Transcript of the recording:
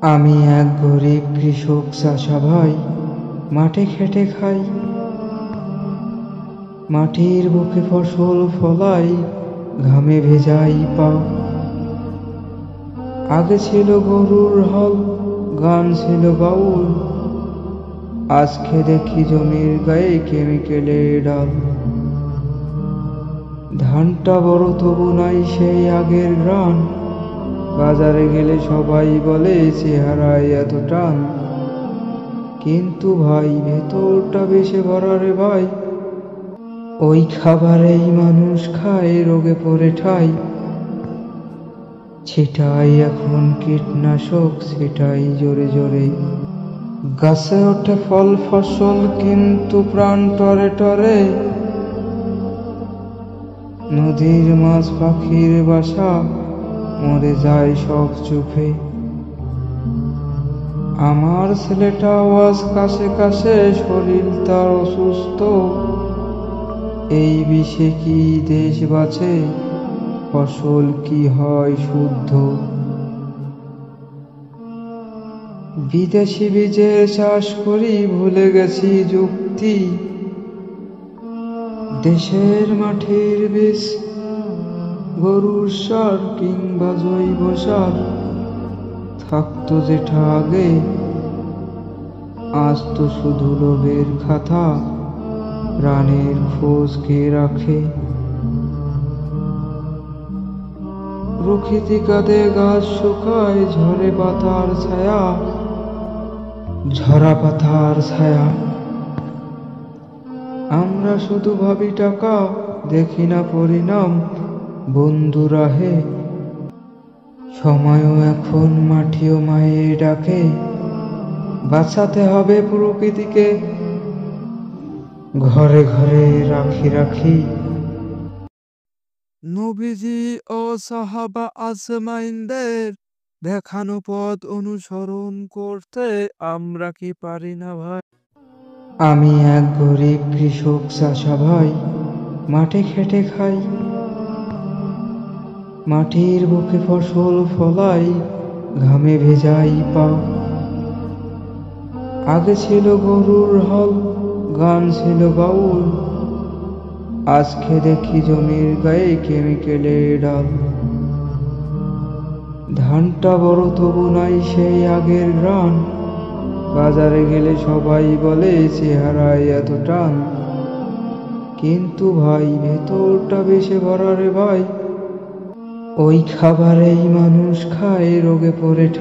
আমি এক গরিব কৃষক চাষা ভাই, মাঠে খেটে খাই। মাটির বুকে ফসল ফলাই, ঘামে ভেজাই পা। আগে ছিল গরুর হল, গান ছিল বাউল। আজকে দেখি জমির গায়ে কেমিক্যালের ডাল। ধানটা বড় তবু নাই সেই আগের গ্রান। বাজারে গেলে সবাই বলে চেহারায় এত টান। কিন্তু ভাই ভেতরটা বেশে ভরা রে ভাই। ওই খাবারেই মানুষ খায়, রোগে পড়ে ঠাই। ছিটাই এখন কীটনাশক, ছিটাই জোরে জোরে। গাছে ওঠে ফল ফসল, কিন্তু প্রাণ টরে টরে। নদীর মাছ পাখির বাসা, মরে যায় সব চুপে। আমার ছেলেটা আওয়াজ কাছে কাছে, শরীর তার অসুস্থ। এই বিষে কি দেশ বাঁচে, ফসল কি হয় শুদ্ধ? বিদেশি বীজের চাষ করি, ভুলে গেছি যুক্তি। দেশের মাটির বীজ, গরুর সার কিংবা জৈব সার থাকতো যেটা আগে, আজ তো শুধু লোভের খাতা। প্রাণের খোঁজ কে রাখে? প্রকৃতি কাঁদে, গাছ শুকায়, ঝরে পাতার ছায়া, ঝরা পাতার ছায়া। আমরা শুধু ভাবি টাকা, দেখি না পরিণাম। বন্ধুরা হে, সময়ও এখন মাটিও মায়ের ডাকে। বাঁচাতে হবে প্রকৃতিকে, ঘরে ঘরে রাখি রাখি। নবীজি ও সাহাবা আজমাইনদের দেখানো পথ অনুসরণ করতে আমরা কি পারি না ভাই? আমি এক গরিব কৃষক চাষা ভাই, মাঠে খেটে খাই। মাটির বুকে ফসল ফলাই, ঘামে ভেজাই পা। আগে ছিল গরুর হল, গান ছিল বাউল। আজকে দেখি জমির গায়ে কেমিক্যালের ডাল। ধানটা বড় তবু নাই সেই আগের গ্রান। বাজারে গেলে সবাই বলে চেহারায় এত টান। কিন্তু ভাই ভেতরটা বেশে ভরা রে ভাই। ওই খাবারেই মানুষ খায়, রোগে পড়ে ঠাই।